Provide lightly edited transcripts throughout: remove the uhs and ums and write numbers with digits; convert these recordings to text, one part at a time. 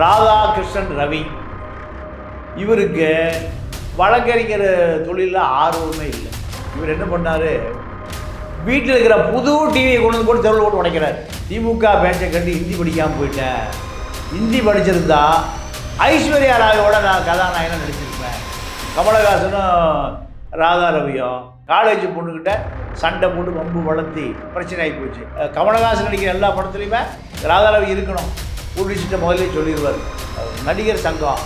ராதாகிருஷ்ணன் ரவி இவருக்கு வழக்கறிஞர் தொழிலில் ஆர்வமே இல்லை. இவர் என்ன பண்ணார், வீட்டில் இருக்கிற புது டிவியை கொண்டு வந்து போட்டு தெருவில் போட்டு உடைக்கிறார். திமுக பேச்சை கண்டு ஹிந்தி படிக்காமல் போயிட்டேன், ஹிந்தி படிச்சிருந்தா ஐஸ்வர்யா ராயோட நான் கதாநாயகனாக நடிச்சிருப்பேன். கமலஹாசனும் ராதா ரவியும் காலேஜ் பொண்ணுக்கிட்ட சண்டை போட்டு வம்பு வளர்த்தி பிரச்சனை ஆகி போச்சு. கமலஹாசன் நடிக்கிற எல்லா படத்துலையுமே ராதா ரவி இருக்கணும் புடிச்சிட்ட முதலே சொல்லிடுவார். நடிகர் சங்கம்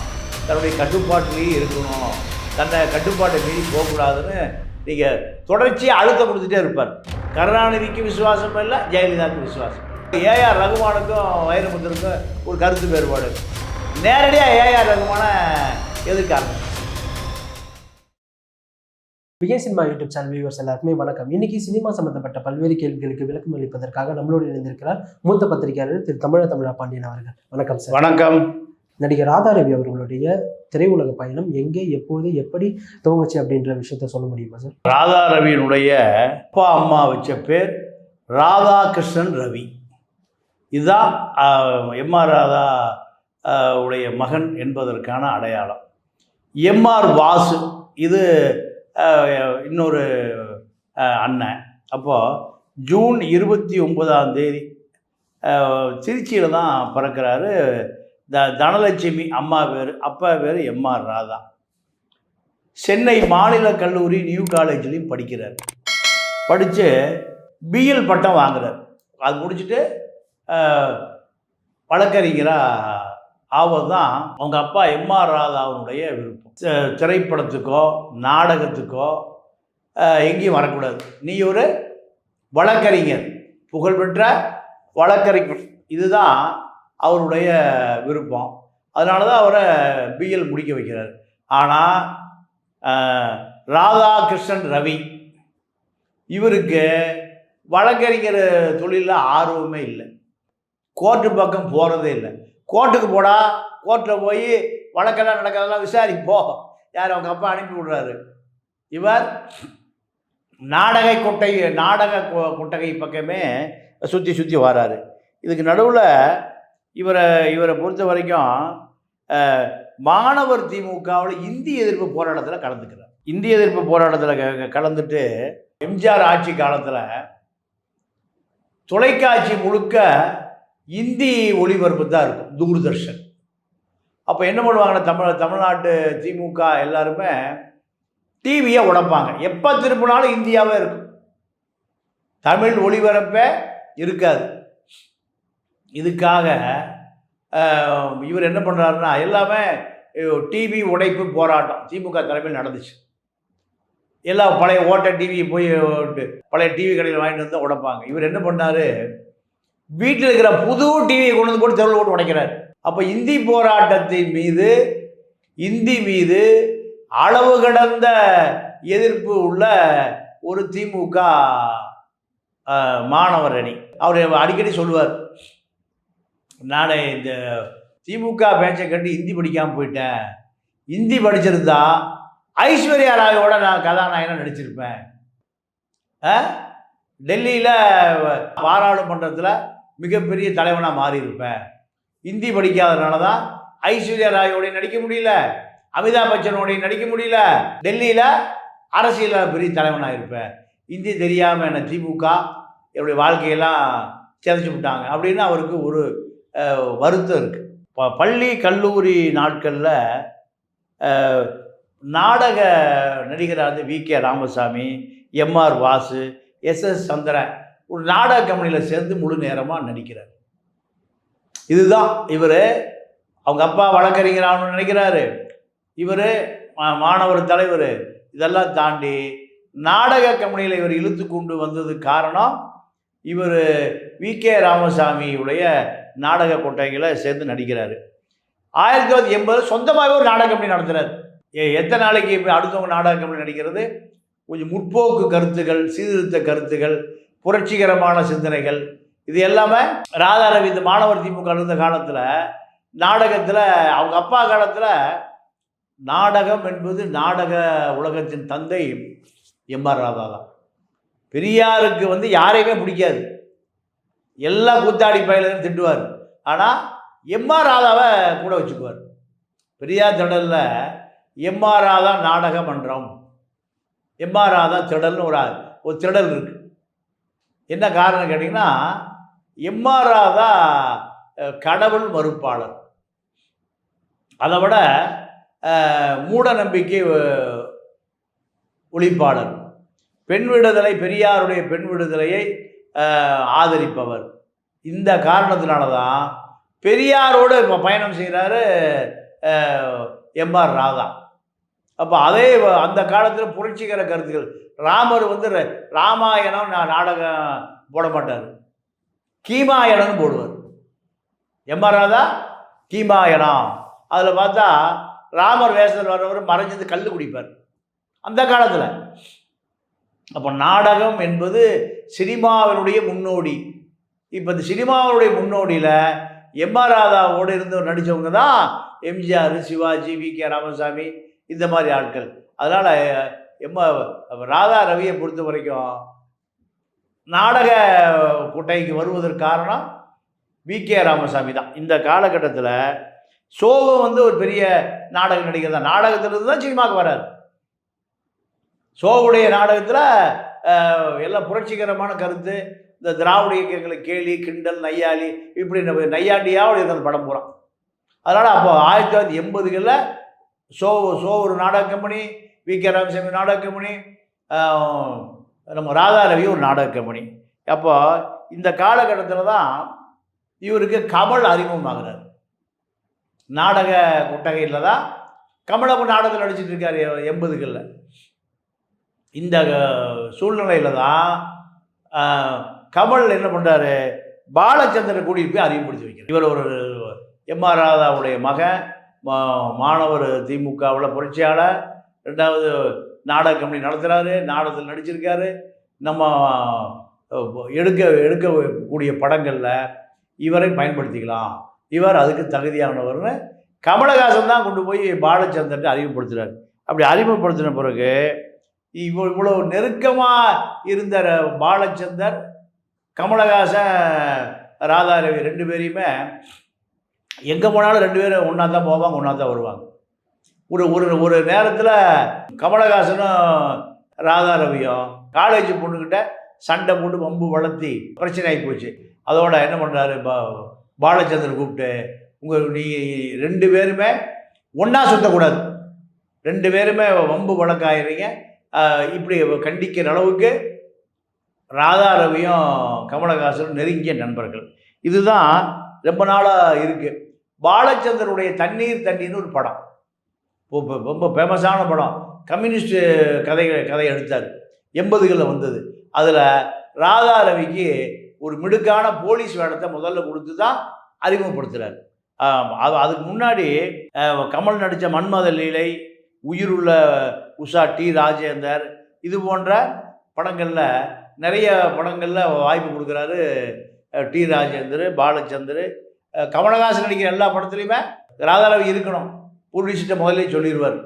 தன்னுடைய கட்டுப்பாட்டிலேயே இருக்கணும், தன்னை கட்டுப்பாட்டை மீறி போகக்கூடாதுன்னு நீங்கள் தொடர்ச்சியாக அழுத்தம் கொடுத்துட்டே இருப்பார். கருணாநிதிக்கு விசுவாசம் இல்லை, ஜெயலலிதாவுக்கு விசுவாசம். ஏஆர் ரகுமானுக்கும் வைரமுத்துக்கும் ஒரு கருத்து வேறுபாடு. நேரடியாக ஏஆர் ரகுமான எதிர்க்காங்க. Vijay cinema YouTube channel viewers எல்லாருக்குமே வணக்கம். இன்னைக்கு சினிமா சம்பந்தப்பட்ட பல்வேறு கேள்விகளுக்கு விளக்கம் அளிப்பதற்காக நம்மளோடு இணைந்திருக்கிறார் மூத்த பத்திரிகையாளர் திரு தமிழா பாண்டியன் அவர்கள். வணக்கம் சார். வணக்கம். நடிகர் ராதா ரவி அவர்களுடைய திரையுலக பயணம் எங்கே, எப்போது, எப்படி துவங்குச்சு அப்படின்ற விஷயத்த சொல்ல முடியுமா சார்? ராதா ரவியினுடைய அப்பா அம்மா வச்ச பேர் ராதாகிருஷ்ணன் ரவி. இதுதான் எம்ஆர் ராதா உடைய மகன் என்பதற்கான அடையாளம். எம்ஆர் வாசு இது இன்னொரு அண்ணன். அப்போது ஜூன் 29 திருச்சியில் தான் பிறக்கிறாரு. தனலட்சுமி அம்மா பேர், அப்பா பேர் எம்ஆர் ராதா. சென்னை மாநில கல்லூரி நியூ காலேஜ்லேயும் படிக்கிறார். படித்து பிஎல் பட்டம் வாங்குறார். அது முடிச்சுட்டு வழக்கறிஞராக ஆவது தான் அவங்க அப்பா எம்ஆர் ராதாவுடைய விருப்பம். திரைப்படத்துக்கோ நாடகத்துக்கோ எங்கேயும் வரக்கூடாது, நீ ஒரு வழக்கறிஞர், புகழ்பெற்ற வழக்கறிஞர், இதுதான் அவருடைய விருப்பம். அதனால தான் அவரை பிஎல் முடிக்க வைக்கிறார். ஆனால் ராதாகிருஷ்ணன் ரவி இவருக்கு வழக்கறிஞர் தொழிலில் ஆர்வமே இல்லை, கோர்ட்டு பக்கம் போகிறதே இல்லை. கோர்ட்டுக்கு போடா, கோர்ட்டில் போய் வழக்கெல்லாம் நடக்கிறதெல்லாம் விசாரிப்போ, யார் அவங்க அப்பா அனுப்பி விடுறாரு. இவர் நாடக கொட்டகை பக்கமே சுற்றி வராரு. இதுக்கு நடுவில் இவரை பொறுத்த வரைக்கும் மாணவர் திமுகவில் இந்திய எதிர்ப்பு போராட்டத்தில் கலந்துக்கிறார். இந்திய எதிர்ப்பு போராட்டத்தில் கலந்துட்டு எம்ஜிஆர் ஆட்சி காலத்தில் தொலைக்காட்சி முழுக்க இந்தி ஒளிபரப்பு தான் இருக்கும், தூர்தர்ஷன். அப்போ என்ன பண்ணுவாங்கன்னா, தமிழ்நாட்டு திமுக எல்லாருமே டிவியை உடைப்பாங்க. எப்போ திருப்பினாலும் இந்தியாவே இருக்கும், தமிழ் ஒளிபரப்பே இருக்காது. இதுக்காக இவர் என்ன பண்ணுறாருன்னா, எல்லாமே டிவி உடைப்பு போராட்டம் திமுக தலைமையில் நடந்துச்சு. எல்லாம் பழைய ஓட்ட டிவியை போய் பழைய டிவி கடையில் வாங்கிட்டு வந்து உடைப்பாங்க. இவர் என்ன பண்ணார், வீட்டில் இருக்கிற புது டிவியை கொண்டு வந்து போட்டு தெருவில் போட்டு உடைக்கிறார். அப்போ இந்தி போராட்டத்தின் மீது, இந்தி மீது அளவு கடந்த எதிர்ப்பு உள்ள ஒரு திமுக மாணவர் அணி. அவர் அடிக்கடி சொல்லுவார், நான் இந்த திமுக பேச்சை கண்டு ஹிந்தி படிக்காமல் போயிட்டேன், ஹிந்தி படிச்சிருந்தா ஐஸ்வர்யா ராயோட நான் கதாநாயகனாக நடிச்சிருப்பேன், டெல்லியில் பாராளுமன்றத்தில் மிகப்பெரிய தலைவனாக மாறியிருப்பேன், ஹிந்தி படிக்காததுனால தான் ஐஸ்வர்யா ராயோடைய நடிக்க முடியல, அமிதாப் பச்சனோடைய நடிக்க முடியல, டெல்லியில் அரசியலில் பெரிய தலைவனாக இருப்பேன், ஹிந்தி தெரியாமல் என்னை திமுக என்னுடைய வாழ்க்கையெல்லாம் சிதைச்சி விட்டாங்க அப்படின்னு அவருக்கு ஒரு வருத்தம் இருக்குது. பள்ளி கல்லூரி நாட்களில் நாடக நடிகராக விகே ராமசாமி, எம்ஆர் வாசு, எஸ்எஸ் சந்திரன் ஒரு நாடக கம்பெனியில் சேர்ந்து முழு நேரமாக நடிக்கிறார். இதுதான் இவர். அவங்க அப்பா வழக்கறிஞராகணும்னு நினைக்கிறாரு, இவர் மாணவர் தலைவர். இதெல்லாம் தாண்டி நாடக கம்பெனியில் இவர் இழுத்து கொண்டு வந்தது காரணம், இவர் விகே ராமசாமியுடைய நாடக கொட்டகைகளை சேர்ந்து நடிக்கிறாரு. 1980 சொந்தமாகவே ஒரு நாடக கம்பெனி நடத்துகிறார். எத்தனை நாளைக்கு அடுத்தவங்க நாடக கம்பெனி நடிக்கிறது? கொஞ்சம் முற்போக்கு கருத்துகள், சீர்திருத்த கருத்துகள், புரட்சிகரமான சிந்தனைகள், இது எல்லாமே ராதா ரவி இந்த மாணவர் திமுக இருந்த காலத்தில் நாடகத்தில், அவங்க அப்பா காலத்தில் நாடகம் என்பது நாடக உலகத்தின் தந்தை எம்ஆர் ராதா தான். பெரியாருக்கு யாரையுமே பிடிக்காது, எல்லா கூத்தாடி பயிலும் திட்டுவார். ஆனால் எம்ஆர் ராதாவை கூட வச்சுக்குவார். பெரியார் திடலில் எம்ஆர் ராதா நாடக மன்றம், எம்ஆர் ராதா திடல்னு ஒரு திடல் இருக்குது. என்ன காரணம் கேட்டிங்கன்னா, எம்ஆர் ராதா கடவுள் மறுப்பாளர், அதை விட மூட நம்பிக்கை ஒழிப்பாளர், பெண் விடுதலை, பெரியாருடைய பெண் விடுதலையை ஆதரிப்பவர். இந்த காரணத்தினால தான் பெரியாரோடு இப்போ பயணம் செய்கிறாரு எம்ஆர் ராதா. அப்போ அதே அந்த காலத்தில் புரட்சிகர கருத்துக்கள். ராமர் வந்து ராமாயணம் நாடகம் போட மாட்டார், கீமாயணம்னு போடுவார். எம்ஆர் ராதா கீமாயணம், அதில் பார்த்தா ராமர் வேஷத்தில் வர்றவர் மறைஞ்சது கல் குடிப்பார் அந்த காலத்தில். அப்போ நாடகம் என்பது சினிமாவினுடைய முன்னோடி. இப்போ இந்த சினிமாவுடைய முன்னோடியில் எம்ஆர் ராதாவோடு இருந்து நடித்தவங்க தான் எம்ஜிஆர், சிவாஜி, வி.கே. ராமசாமி, இந்த மாதிரி ஆட்கள். அதனால் ராதா ரவியை பொறுத்த வரைக்கும் நாடக கொட்டைக்கு வருவதற்கு காரணம் வி.கே. ராமசாமி தான். இந்த காலகட்டத்தில் சோகம் வந்து ஒரு பெரிய நாடக நடிகர் தான். நாடகத்திலிருந்து தான் சினிமாவுக்கு வரார். சோவுடைய நாடகத்தில் எல்லாம் புரட்சிகரமான கருத்து, இந்த திராவிட இயக்கங்களை கேலி, கிண்டல், நையாளி, இப்படி நையாண்டியாக இருந்த படம் போகிறான். அதனால் அப்போ 1980களில் சோ ஒரு நாடக கம்பெனி, வி.கே. ராமசாமி நாடக கம்பெனி, நம்ம ராதா ரவி ஒரு நாடக கம்பெனி. அப்போ இந்த காலகட்டத்தில் தான் இவருக்கு கமல் அறிமுகமாகிறார். நாடக கொட்டகையில் தான் கமல் அப்போ நாடகத்தில் நடிச்சிட்டு இருக்கார் 80களில். இந்த சூழ்நிலையில் தான் கமல் என்ன பண்ணுறாரு, பாலச்சந்திரன் கூட்டிகிட்டு போய் அறிமுகப்படுத்தி வைக்கிறார். இவர் ஒரு எம்ஆர் ராதாவுடைய மகன், மாணவர், திமுகவில் புரட்சியாளர், 2வது நாடக கம்பெனி நடத்துகிறாரு, நாடகத்தில் நடிச்சிருக்காரு. நம்ம எடுக்கக்கூடிய படங்களில் இவரை பயன்படுத்திக்கலாம், இவர் அதுக்கு தகுதியானவர்னு கமலஹாசன் தான் கொண்டு போய் பாலச்சந்திரன் அறிமுகப்படுத்துகிறார். அப்படி அறிமுகப்படுத்தின பிறகு இவ்வளோ நெருக்கமாக இருந்த பாலச்சந்தர், கமலஹாசன், ராதா ரவி 2 பேரையுமே எங்கே போனாலும் 2 பேரும் ஒன்றா தான் போவாங்க, ஒன்றா தான் வருவாங்க. ஒரு நேரத்தில் கமலஹாசனும் ராதா ரவியும் காலேஜ் பொண்ணுக்கிட்ட சண்டை போட்டு வம்பு வளர்த்தி பிரச்சனை ஆகி போச்சு. அதோட என்ன பண்ணுறாரு, பாலச்சந்தர் கூப்பிட்டு, நீ 2 பேருமே ஒன்றா சுற்றக்கூடாது, 2 பேருமே வம்பு வழக்காயிறீங்க, இப்படி கண்டிக்கிற அளவுக்கு ராதா ரவியும் கமலஹாசனும் நெருங்கிய நண்பர்கள். இதுதான் ரொம்ப நாளாக இருக்குது. பாலச்சந்தருடைய தண்ணீர்னு ஒரு படம், ரொம்ப ஃபேமஸான படம், கம்யூனிஸ்ட் கதை எடுத்தார், 80களில் வந்தது. அதில் ராதா ரவிக்கு ஒரு மிடுக்கான போலீஸ் வேடத்தை முதல்ல கொடுத்து தான் அறிமுகப்படுத்துகிறார். அதுக்கு முன்னாடி கமல் நடித்த மன்மத லீலை, உயிருள்ள உஷா, டி. ராஜேந்தர், இது போன்ற படங்களில், நிறைய படங்களில் வாய்ப்பு கொடுக்குறாரு டி. ராஜேந்தர், பாலச்சந்தர். கமலஹாசன் நடிக்கிற எல்லா படத்துலையுமே ராதா ரவி இருக்கணும், ப்ரொடியூசர்கிட்ட முதல்ல சொல்லிடுவார்,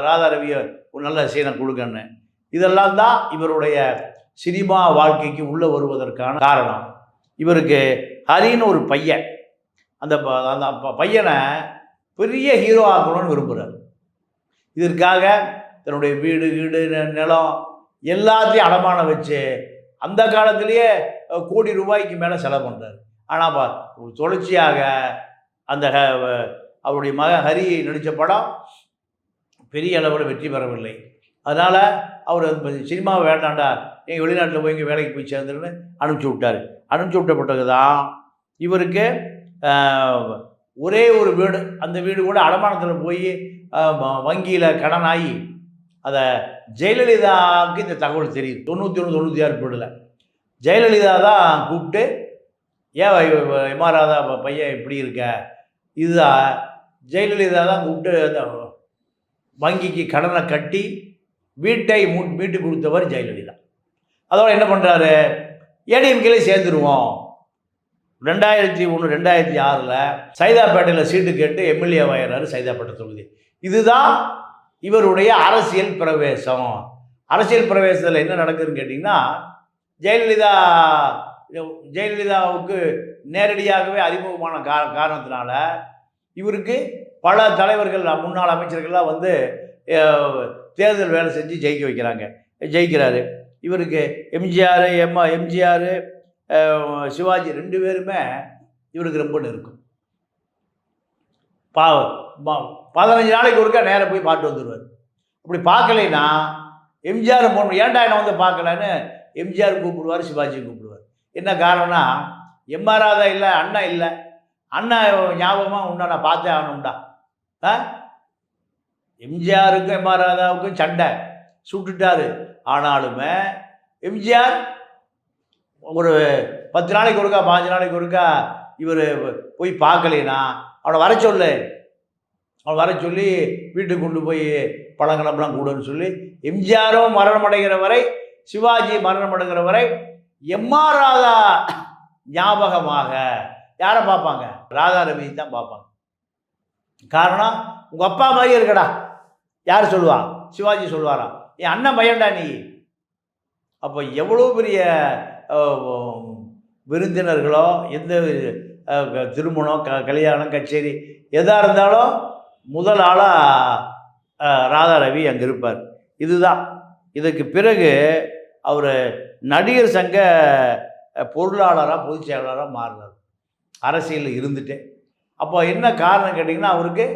ராதா ரவியை ஒரு நல்ல சீனை கொடுக்கன்னு. இதெல்லாம் தான் இவருடைய சினிமா வாழ்க்கைக்கு உள்ளே வருவதற்கான காரணம். இவருக்கு ஹரின்னு ஒரு பையன், அந்த பையனை பெரிய ஹீரோ ஆக்கணும்னு விரும்புகிறார். இதற்காக தன்னுடைய வீடு நிலம் எல்லாத்தையும் அடமானம் வச்சு அந்த காலத்திலேயே கோடி ரூபாய்க்கு மேலே செலவு பண்ணுறாரு. ஆனால் தொடர்ச்சியாக அந்த அவருடைய மகன் ஹரி நடித்த படம் பெரிய அளவில் வெற்றி பெறவில்லை. அதனால் அவர் சினிமாவை வேண்டாண்டா, எங்கள் வெளிநாட்டில் போய் இங்கே வேலைக்கு போய் சேர்ந்துன்னு அனுப்பிச்சி விட்டார். அனுப்பிச்சி விட்டப்பட்டது தான் இவருக்கு ஒரே ஒரு வீடு, அந்த வீடு கூட அடமானத்தில் போய் வங்கியில் கடனாகி, அதை ஜெயலலிதாவுக்கு இந்த தகவல் தெரியுது. 91, 96 பீடில் ஜெயலலிதா தான் கூப்பிட்டு, ஏன் எம்ஆர் ராதா பையன் இப்படி இருக்க, இதுதான் ஜெயலலிதா தான் கூப்பிட்டு அந்த வங்கிக்கு கடனை கட்டி வீட்டை மீட்டு கொடுத்தவர் ஜெயலலிதா. அதோட என்ன பண்ணுறாரு, ஏடிஎம்கேலே சேர்ந்துருவோம். 2001, 2006 சைதாப்பேட்டையில் சீட்டு கேட்டு எம்எல்ஏ ஆகிறாரு, சைதாப்பேட்டை தொகுதி. இதுதான் இவருடைய அரசியல் பிரவேசம். அரசியல் பிரவேசத்தில் என்ன நடக்குதுன்னு கேட்டிங்கன்னா, ஜெயலலிதாவுக்கு நேரடியாகவே அறிமுகமான காரணத்தினால இவருக்கு பல தலைவர்கள் முன்னாள் அமைச்சர்கள்லாம் வந்து தேர்தல் வேலை செஞ்சு ஜெயிக்கிறாரு. இவருக்கு எம்ஜிஆர் சிவாஜி 2 பேருமே இவருக்கு ரொம்ப நெருக்கம். 15 நாளைக்கு ஒருக்கா நேராக போய் பார்த்து வந்துடுவார். அப்படி பார்க்கலைன்னா எம்ஜிஆர் போகணும், ஏன்டா என்ன வந்து பார்க்கலன்னு எம்ஜிஆர் கூப்பிடுவார், சிவாஜியும் கூப்பிடுவார். என்ன காரணம்னா எம்ஆர் ராதா இல்லை, அண்ணா இல்லை, அண்ணா ஞாபகமாக உண்டா நான் பார்த்தே ஆகணும்டா. எம்ஜிஆருக்கும் எம்ஆர் ராதாவுக்கும் சண்டை சுட்டுட்டாரு. ஆனாலுமே எம்ஜிஆர் ஒரு 10 நாளைக்கு ஒருக்கா 15 நாளைக்கு ஒருக்கா இவர் போய் பார்க்கலைன்னா அவனை வர சொல்லி வீட்டுக்கு கொண்டு போய் பழங்களெல்லாம் கூடன்னு சொல்லி எம்ஜிஆரும் மரணம் அடைகிற வரை, சிவாஜி மரணம் அடைகிற வரை எம்ஆர் ராதா ஞாபகமாக யாரை பார்ப்பாங்க? ராதா ரவி தான் பார்ப்பாங்க. காரணம், உங்கள் அப்பா மாதிரி இருக்கடா. யார் சொல்லுவா? சிவாஜி சொல்லுவாரா, என் அண்ணன் பையன்டா நீ. அப்போ எவ்வளோ பெரிய விருந்தினர்களோ, எந்த திருமணம், கல்யாணம், கச்சேரி எதாக இருந்தாலும் முதல் ஆளாக ராதா ரவி அங்கே இருப்பார். இதுக்கு பிறகு அவர் நடிகர் சங்க பொருளாளராக, பொதுச் செயலாளராக மாறினார், அரசியலில் இருந்துட்டு. அப்போ என்ன காரணம் கேட்டிங்கன்னா, அவருக்கு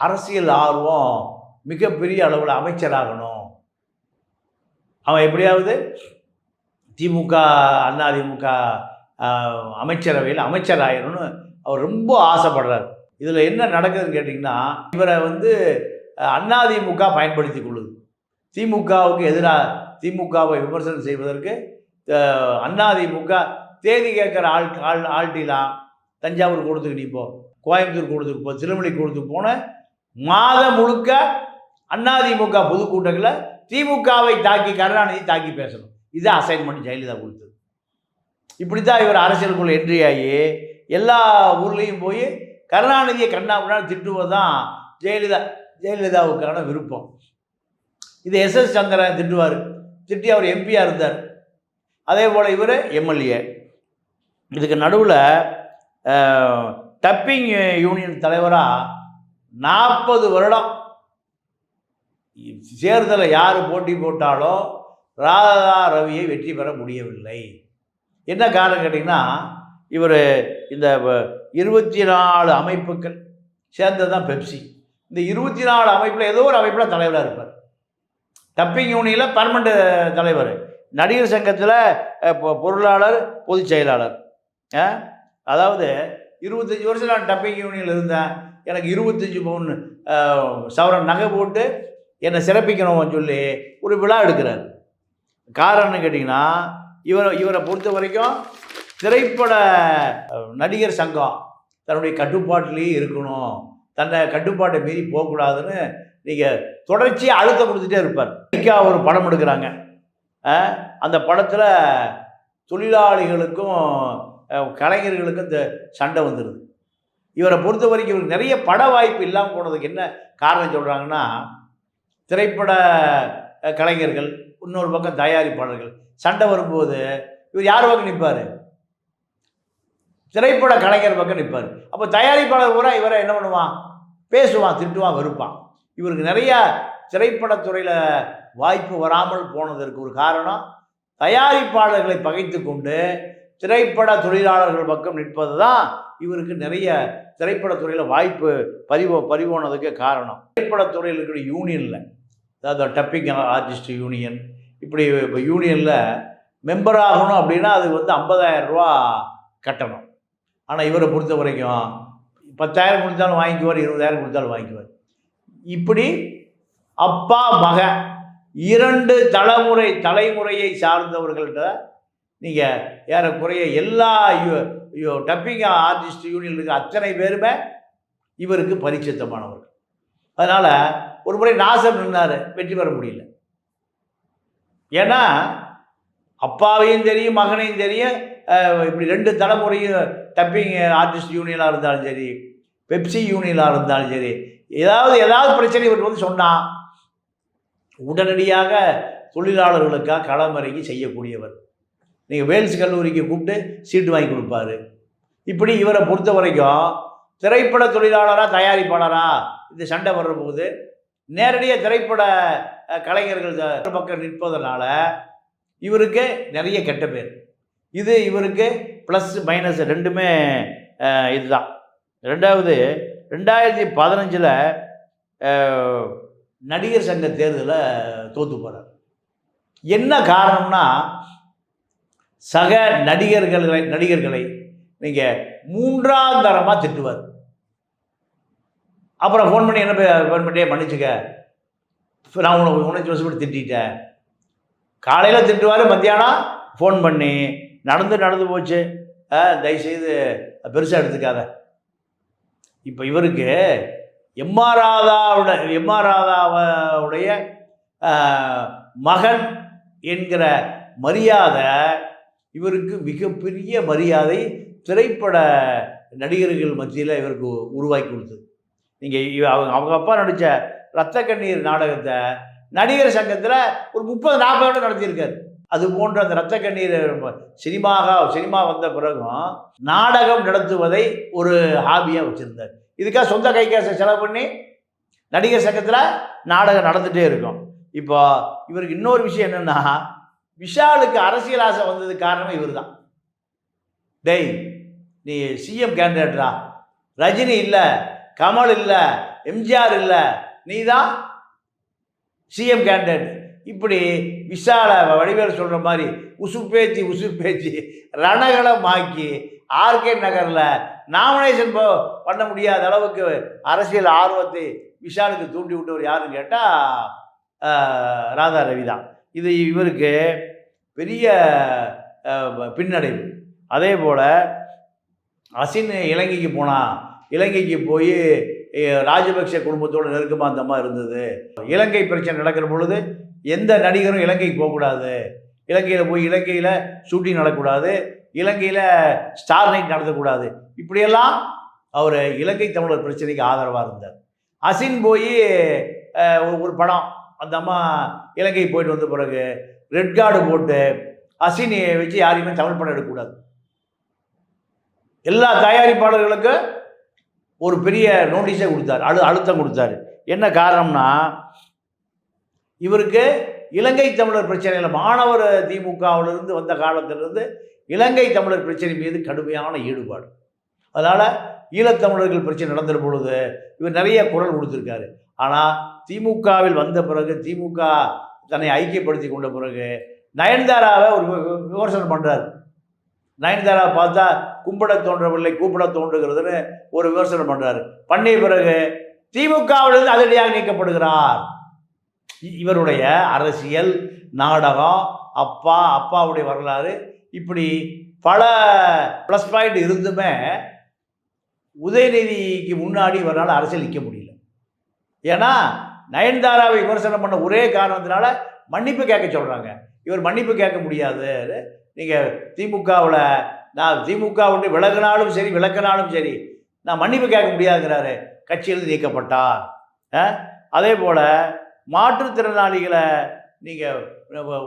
அரசியல் ஆர்வம், மிகப்பெரிய அளவில் அமைச்சராகணும், அவன் எப்படியாவது திமுக அதிமுக அமைச்சரவையில் அமைச்சராகணும்னு அவர் ரொம்ப ஆசைப்படுறார். இதில் என்ன நடக்குதுன்னு கேட்டிங்கன்னா, இவரை வந்து அதிமுக பயன்படுத்தி கொள்ளுது. திமுகவுக்கு எதிராக திமுகவை விமர்சனம் செய்வதற்கு அதிமுக தேதி கேட்குற ஆள்டிலாம் தஞ்சாவூர் கூடத்துக்கு நீ போ, கோயம்புத்தூர் கூடத்துக்கு போ, திருமலை கூடத்துக்கு போன மாதம் முழுக்க அதிமுக பொதுக்கூட்டங்களில் திமுகவை தாக்கி, கருணாநிதி தாக்கி பேசணும். இது அசைன்மெண்ட் ஜெயலலிதா கொடுத்தது. இப்படி தான் இவர் அரசியலுக்குள்ள என்ட்ரி ஆகி எல்லா ஊர்லேயும் போய் கருணாநிதியை கண்ணாமுன்னாடி திட்டுவது தான் ஜெயலலிதாவுக்கான விருப்பம். இது எஸ்எஸ் சந்திரன் திட்டி அவர் எம்பியாக இருந்தார். அதே போல் இவர் எம்எல்ஏ. இதுக்கு நடுவில் டப்பிங் யூனியன் தலைவராக 40 வருடம் தேர்தலை யார் போட்டி போட்டாலும் ராதா ரவியை வெற்றி பெற முடியவில்லை. என்ன காரணம் கேட்டிங்கன்னா, இவர் இந்த 24 அமைப்புகள் சேர்ந்தது தான் பெப்சி. இந்த 24 அமைப்பில் ஏதோ ஒரு அமைப்பில் தலைவராக இருப்பார். டப்பிங் யூனியனில் பர்மனண்ட் தலைவர், நடிகர் சங்கத்தில் பொருளாளர், பொதுச் செயலாளர். அதாவது 25 வருஷம் நான் டப்பிங் யூனியனில் இருந்தேன், எனக்கு 25 பவுன் சவரன் நகை போட்டு என்னை சிறப்பிக்கணும்னு சொல்லி ஒரு விழா எடுக்கிறார். காரணம்னு கேட்டிங்கன்னா, இவரை பொறுத்த வரைக்கும் திரைப்பட நடிகர் சங்கம் தன்னுடைய கட்டுப்பாட்டிலேயே இருக்கணும், தன்னை கட்டுப்பாட்டை மீறி போகக்கூடாதுன்னு நீங்கள் தொடர்ச்சியாக அழுத்தம் கொடுத்துட்டே இருப்பார். ஒரு படம் எடுக்கிறாங்க. அந்த படத்தில் தொழிலாளிகளுக்கும் கலைஞர்களுக்கும் இந்த சண்டை வந்துடுது. இவரை பொறுத்த வரைக்கும் இவருக்கு நிறைய பட வாய்ப்பு இல்லாமல் போனதுக்கு என்ன காரணம் சொல்கிறாங்கன்னா, திரைப்பட கலைஞர்கள், இன்னொரு பக்கம் தயாரிப்பாளர்கள் சண்டை வரும்போது இவர் யார் பக்கம் நிற்பார்? திரைப்பட கலைஞர் பக்கம் நிற்பார். அப்போ தயாரிப்பாளர் பூரா இவரை என்ன பண்ணுவான்? பேசுவான், திட்டுவான், வெறுப்பான். இவருக்கு நிறையா திரைப்படத்துறையில் வாய்ப்பு வராமல் போனதற்கு ஒரு காரணம், தயாரிப்பாளர்களை பகைத்து கொண்டு திரைப்பட தொழிலாளர்கள் பக்கம் நிற்பது தான் இவருக்கு நிறைய திரைப்படத்துறையில் வாய்ப்பு பறிபோனதுக்கு காரணம். திரைப்படத்துறையில் இருக்கிற யூனியனில், அதாவது டப்பிங் ஆர்டிஸ்ட் யூனியன், இப்படி இப்போ யூனியனில் மெம்பர் ஆகணும் அப்படின்னா அது வந்து 50,000 ரூபா கட்டணும். ஆனால் இவரை பொறுத்த வரைக்கும் 10,000 கொடுத்தாலும் வாங்கிக்குவார், 20,000 கொடுத்தாலும் வாங்கிக்குவார். இப்படி அப்பா மகன் 2 தலைமுறையை சார்ந்தவர்கள்ட்ட நீங்கள் ஏறக்குறைய எல்லா டப்பிங் ஆர்டிஸ்ட் யூனியனில் இருக்கிற அத்தனை பேருமே இவருக்கு பரிச்சித்தமானவர்கள். அதனால் ஒரு முறை நாசர் நின்னார், வெற்றி பெற முடியல. ஏன்னா அப்பாவையும் தெரியும், மகனையும் தெரியும். இப்படி 2 தலைமுறையும் டப்பிங் ஆர்டிஸ்ட் யூனியனாக இருந்தாலும் சரி, பெப்சி யூனியனாக இருந்தாலும் சரி, ஏதாவது பிரச்சனை இவர் வந்து சொன்னால் உடனடியாக தொழிலாளர்களுக்காக களமிறங்கி செய்யக்கூடியவர். நீங்கள் வேல்ஸ் கல்லூரிக்கு கூப்பிட்டு சீட்டு வாங்கி கொடுப்பாரு, இப்படி இவரை பொறுத்த வரைக்கும் திரைப்பட தொழிலாளரா தயாரிப்பாளரா இந்த சண்டை வர்ற போது நேரடியாக திரைப்பட கலைஞர்கள் பக்கம் நிற்பதனால இவருக்கு நிறைய கெட்ட பேர். இது இவருக்கு ப்ளஸ் மைனஸ் ரெண்டுமே இதுதான். ரெண்டாவது 2015 நடிகர் சங்க தேர்தலில் தோற்று போகிறார். என்ன காரணம்னா சக நடிகர்களை நீங்கள் 3ஆம் தரமாக திட்டுவார். அப்புறம் ஃபோன் பண்ணி என்ன ஃபோன் பண்ணியே மன்னிச்சுக்க, நான் உணர்ச்சி வசப்பட்டு திட்டேன். காலையில் திட்டுவார், மத்தியானம் ஃபோன் பண்ணி நடந்து போச்சு, தயவுசெய்து பெருசாக எடுத்துக்காத. இப்போ இவருக்கு எம்ஆர் ராதாவுடைய மகன் என்கிற மரியாதை இவருக்கு மிகப்பெரிய மரியாதை திரைப்பட நடிகர்கள் மத்தியில் இவருக்கு உருவாக்கி கொடுத்தது. நீங்கள் அவங்க அப்பா நடித்த ரத்த கண்ணீர் நாடகத்தை நடிகர் சங்கத்தில் ஒரு 30-40 வருடம் நடத்தியிருக்காரு. அது போன்ற அந்த ரத்த கண்ணீர் சினிமா வந்த பிறகும் நாடகம் நடத்துவதை ஒரு ஹாபியாக வச்சுருந்தார். இதுக்காக சொந்த கை காசை செலவு பண்ணி நடிகர் சங்கத்தில் நாடகம் நடந்துகிட்டே இருக்கும். இப்போ இவருக்கு இன்னொரு விஷயம் என்னென்னா, விஷாலுக்கு அரசியல் ஆசை வந்ததுக்கு காரணம் இவர் தான். டேய், நீ சிஎம் கேண்டிடேட்டா, ரஜினி இல்லை, கமல் இல்லை, எம்ஜிஆர் இல்லை, நீ தான் சிஎம் கேண்டிடேட். இப்படி விஷால வடிவேல் சொல்கிற மாதிரி உசுப்பேச்சு ரணகலமாக்கி ஆர்கே நகரில் நாமினேஷன் பண்ண முடியாத அளவுக்கு அரசியல் ஆர்வத்தை விஷாலுக்கு தூண்டி விட்டவர் யாருன்னு கேட்டால் ராதா ரவி தான். இது இவருக்கு பெரிய பின்னடைவு. அதே போல் அசின் இலங்கைக்கு போனால், இலங்கைக்கு போய் ராஜபக்சே குடும்பத்தோடு நெருக்கமாக அந்த மாதிரி இருந்தது. இலங்கை பிரச்சனை நடக்கிற பொழுது எந்த நடிகரும் இலங்கைக்கு போகக்கூடாது, இலங்கையில் போய் இலங்கையில் ஷூட்டிங் நடக்கக்கூடாது, இலங்கையில் ஸ்டார் நைட் நடத்தக்கூடாது, இப்படியெல்லாம் அவர் இலங்கை தமிழர் பிரச்சனைக்கு ஆதரவாக இருந்தார். அசின் போய் ஒரு படம், அந்த அம்மா இலங்கை போயிட்டு வந்த பிறகு ரெட் கார்டு போட்டு அசினை வச்சு யாரையுமே தமிழ் படம் எடுக்கக்கூடாது. எல்லா தயாரிப்பாளர்களுக்கும் ஒரு பெரிய நோட்டீஸே கொடுத்தார், அழுத்தம் கொடுத்தாரு. என்ன காரணம்னா, இவருக்கு இலங்கை தமிழர் பிரச்சனையில் மாணவர் திமுகவிலிருந்து வந்த காலத்திலிருந்து இலங்கை தமிழர் பிரச்சனை மீது கடுமையான ஈடுபாடு. அதனால் ஈழத்தமிழர்கள் பிரச்சனை நடந்த பொழுது இவர் நிறைய குரல் கொடுத்துருக்காரு. ஆனால் திமுகவில் வந்த பிறகு, திமுக தன்னை ஐக்கியப்படுத்தி கொண்ட பிறகு நயன்தாராவை ஒரு விமர்சனம் பண்ணுறாரு. நயன்தாரா பார்த்தா கும்பிட தோன்றவில்லை கூப்பிட தோன்றுகிறதுன்னு ஒரு விமர்சனம் பண்ணுறாரு. பண்ணிய பிறகு திமுகவிலிருந்து அதிரடியாக நீக்கப்படுகிறார். இவருடைய அரசியல், நாடகம், அப்பாவுடைய வரலாறு, இப்படி பல ப்ளஸ் பாயிண்ட் இருந்துமே உதயநிதிக்கு முன்னாடி இவரால் அரசியல் நிற்க முடியல. ஏன்னா நயன்தாராவை விமர்சனம் பண்ண ஒரே காரணத்தினால மன்னிப்பு கேட்க சொல்கிறாங்க. இவர் மன்னிப்பு கேட்க முடியாது. நீங்கள் திமுகவில் நான் திமுக விட்டு விலகினாலும் சரி விளக்கினாலும் சரி நான் மன்னிப்பு கேட்க முடியாதுங்கிறாரு. கட்சியிலிருந்து நீக்கப்பட்டார். அதே போல் மாற்றுத்திறனாளிகளை நீங்கள்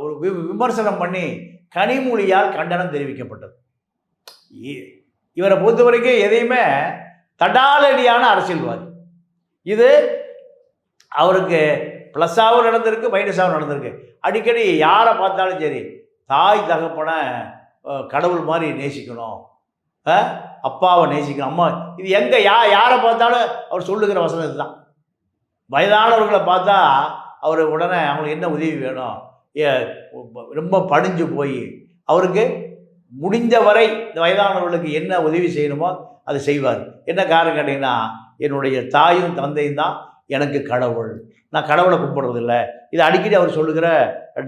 ஒரு விமர்சனம் பண்ணி கனிமொழியால் கண்டனம் தெரிவிக்கப்பட்டது. இவரை பொறுத்த வரைக்கும் எதையுமே தடாலடியான அரசியல்வாதி. இது அவருக்கு ப்ளஸ்ஸாகவும் நடந்திருக்கு, மைனஸாகவும் நடந்திருக்கு. அடிக்கடி யாரை பார்த்தாலும் சரி தாய் தகப்பனை கடவுள் மாதிரி நேசிக்கணும், அப்பாவை நேசிக்கணும், அம்மா. இது எங்கே யாரை பார்த்தாலும் அவர் சொல்லுகிற வசனம் இதுதான். வயதானவர்களை பார்த்தா அவர் உடனே அவங்களுக்கு என்ன உதவி வேணும், ரொம்ப படிஞ்சு போய் அவருக்கு முடிஞ்ச வரை இந்த வயதானவர்களுக்கு என்ன உதவி செய்யணுமோ அதை செய்வார். என்ன காரணம் கேட்டிங்கன்னா, என்னுடைய தாயும் தந்தையும் தான் எனக்கு கடவுள், நான் கடவுளை கும்பிட்றதில்லை. இது அடிக்கடி அவர் சொல்லுகிற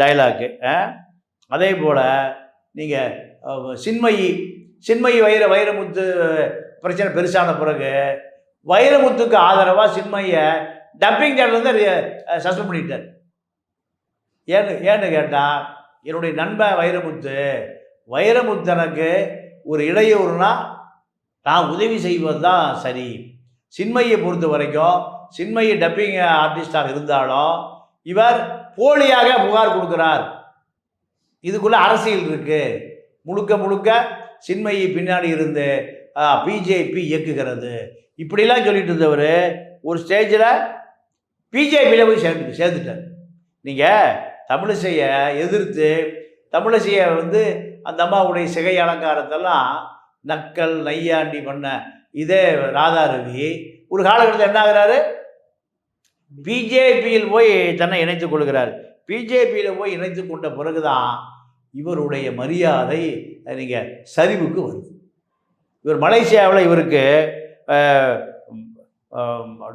டைலாக்கு. அதே போல் நீங்கள் சின்மயி வைரமுத்து பிரச்சனை பெருசான பிறகு வைரமுத்துக்கு ஆதரவாக சின்மயை டப்பிங் தேட்டர்லேருந்து சஸ்பெண்ட் பண்ணிட்டார். ஏன்னு கேட்டால், என்னுடைய நண்பன் வைரமுத்து எனக்கு ஒரு இடையூறுனா நான் உதவி செய்வது தான் சரி. சின்மயை பொறுத்த வரைக்கும் சின்மயி டப்பிங் ஆர்டிஸ்டாக இருந்தாலும் இவர் போலியாக புகார் கொடுக்கிறார். இதுக்குள்ளே அரசியல் இருக்குது. முழுக்க சின்மயி பின்னாடி இருந்து பிஜேபி இயக்குகிறது இப்படிலாம் சொல்லிட்டு இருந்தவர் ஒரு ஸ்டேஜில் பிஜேபியில் போய் சேர்ந்துட்டார். நீங்கள் தமிழிசையை எதிர்த்து தமிழிசையை வந்து அந்த அம்மாவுடைய சிகை அலங்காரத்தெல்லாம் நக்கல் நையாண்டி பண்ண இதே ராதா ரவி ஒரு காலகட்டத்தில் என்ன ஆகிறாரு, பிஜேபியில் போய் தன்னை இணைத்துக் கொள்கிறார். பிஜேபியில் போய் இணைத்து கொண்ட பிறகுதான் இவருடைய மரியாதை நீங்கள் சரிவுக்கு வருது. இவர் மலேசியாவில் இவருக்கு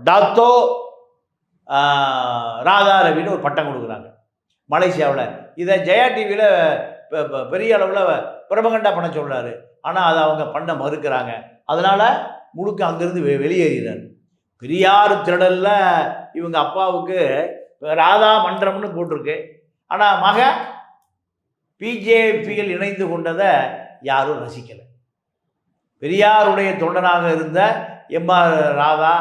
டாத்தோ ராதா ரவின்னு ஒரு பட்டம் கொடுக்குறாங்க மலேசியாவில். இதை ஜெயா டிவியில் பெரிய அளவில் பிரபகண்டா பண்ண சொல்கிறாரு. ஆனால் அதை அவங்க பண்ண மறுக்கிறாங்க. அதனால் முழுக்க அங்கேருந்து வெளியேறினார். பெரியார் திடலில் இவங்க அப்பாவுக்கு ராதா மன்றம்னு போட்டிருக்கு. ஆனால் மக பிஜேபியில் இணைந்து கொண்டதை யாரும் ரசிக்கலை. பெரியாருடைய தொண்டனாக இருந்த MR Radha,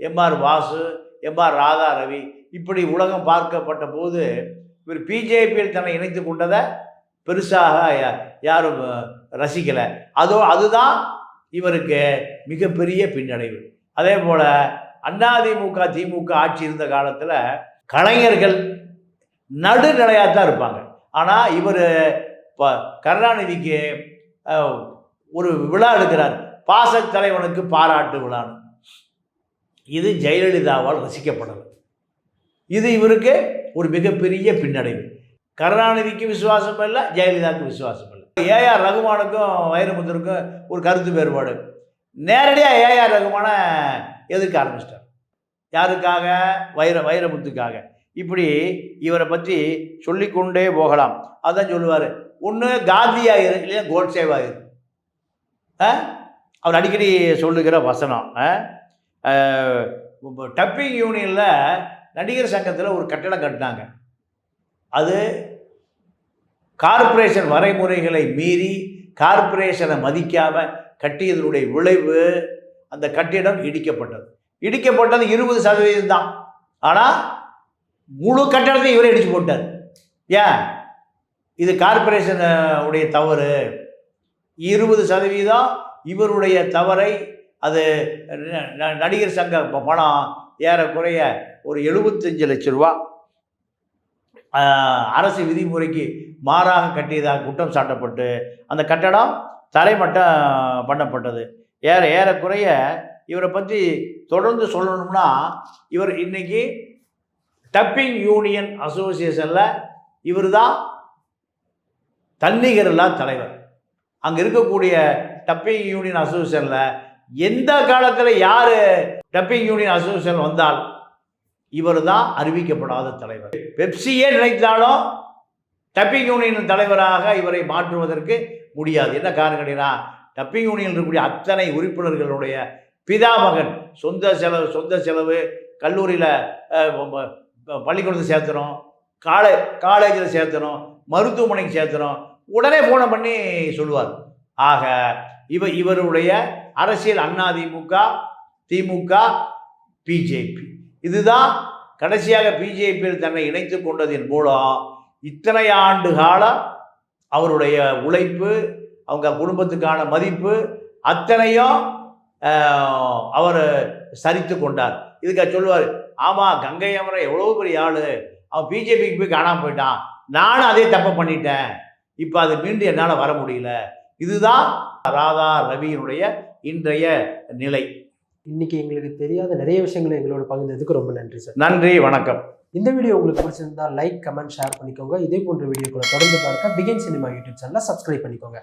MR Vasu, MR Radha Ravi இப்படி உலகம் பார்க்கப்பட்ட போது இவர் பிஜேபியில் தன்னை இணைத்து கொண்டதை பெருசாக யாரும் ரசிக்கலை. அதுதான் இவருக்கு மிகப்பெரிய பின்னடைவு. அதே போல் அதிமுக திமுக ஆட்சி இருந்த காலத்தில் கலைஞர்கள் நடுநிலையாக தான் இருப்பாங்க. ஆனால் இவர் இப்போ கருணாநிதிக்கு ஒரு விழா எடுக்கிறார், பாசத்தலைவனுக்கு பாராட்டு விழான்னு. இது ஜெயலலிதாவால் ரசிக்கப்படலை. இது இவருக்கு ஒரு மிகப்பெரிய பின்னடைவு. கருணாநிதிக்கு விசுவாசம் இல்லை, ஜெயலலிதாவுக்கு விசுவாசம் இல்லை. ஏஆர் ரகுமானுக்கும் வைரமுத்துக்கும் ஒரு கருத்து வேறுபாடு. நேரடியாக ஏஆர் ரகுமான எதிர்க்க ஆரம்பிச்சிட்டார். யாருக்காக? வைரமுத்துக்காக. இப்படி இவரை பற்றி சொல்லிக்கொண்டே போகலாம். அதான் சொல்லுவார், ஒன்று காந்தியாயிரு இல்லையா கோட்சேவாயிரு. அவர் அடிக்கடி சொல்லுகிற வசனம். டப்பிங் யூனியனில் நடிகர் சங்கத்தில் ஒரு கட்டடம் கட்டினாங்க. அது கார்ப்பரேஷன் வரைமுறைகளை மீறி கார்ப்பரேஷனை மதிக்காமல் கட்டியதனுடைய விளைவு அந்த கட்டிடம் இடிக்கப்பட்டது. 20% தான். ஆனால் முழு கட்டடத்தையும் இவரே இடிச்சு போட்டார். ஏன்? இது கார்ப்பரேஷன் உடைய தவறு. 20% இவருடைய தவறை அது நடிகர் சங்க பணம் ஏறக்குறைய ஒரு 75 லட்சம் ரூபா அரசு விதிமுறைக்கு மாறாக கட்டியதாக குற்றம் சாட்டப்பட்டு அந்த கட்டடம் தரைமட்டம் பண்ணப்பட்டது. ஏறக்குறைய இவரை பற்றி தொடர்ந்து சொல்லணும்னா, இவர் இன்னைக்கு டப்பிங் யூனியன் அசோசியேஷனில் இவர் தான் தன்னிகரில்லா தலைவர். அங்கே இருக்கக்கூடிய டப்பிங் யூனியன் அசோசியேஷனில் எந்த காலத்தில் யார் டப்பிங் யூனியன் அசோசியேஷன் வந்தால் இவர் தான் அறிவிக்கப்படாத தலைவர். பெப்சியே நினைத்தாலும் டப்பிங் யூனியன் தலைவராக இவரை மாற்றுவதற்கு முடியாது. என்ன காரணம் கேட்டீங்கன்னா, டப்பிங் யூனியன் இருக்கக்கூடிய அத்தனை உறுப்பினர்களுடைய பிதாமகன் சொந்த செலவு கல்லூரியில் பள்ளிக்கூடத்தை சேர்த்தணும், காலேஜில் சேர்த்தணும், மருத்துவமனைக்கு சேர்த்தணும், உடனே ஃபோனை பண்ணி சொல்லுவார். ஆக இவருடைய அரசியல் அதிமுக திமுக பிஜேபி இதுதான் கடைசியாக பிஜேபியில் தன்னை இணைத்து கொண்டதின் மூலம் இத்தனை ஆண்டு காலம் அவருடைய உழைப்பு, அவங்க குடும்பத்துக்கான மதிப்பு அத்தனையும் அவர் சரித்து கொண்டார். இதுக்காக சொல்லுவார், ஆமாம் கங்கை அமரன் எவ்வளோ பெரிய ஆள், அவன் பிஜேபிக்கு போய் காணாமல் போயிட்டான், நானும் அதே தப்பை பண்ணிட்டேன், இப்போ அது மீண்டும் என்னால் வர முடியல. இதுதான் ராதா ரவியினுடைய இன்றைய நிலை. இன்னைக்கு எங்களுக்கு தெரியாத நிறைய விஷயங்களை எங்களோட பகிர்ந்ததுக்கு ரொம்ப நன்றி சார். நன்றி, வணக்கம். இந்த வீடியோ உங்களுக்கு பிடிச்சிருந்தா லைக், கமெண்ட், ஷேர் பண்ணிக்கோங்க. இதே போன்ற வீடியோக்களை தொடர்ந்து பார்க்க பிகின் சினிமா யூடியூப் சேனலை சப்ஸ்கிரைப் பண்ணிக்கோங்க.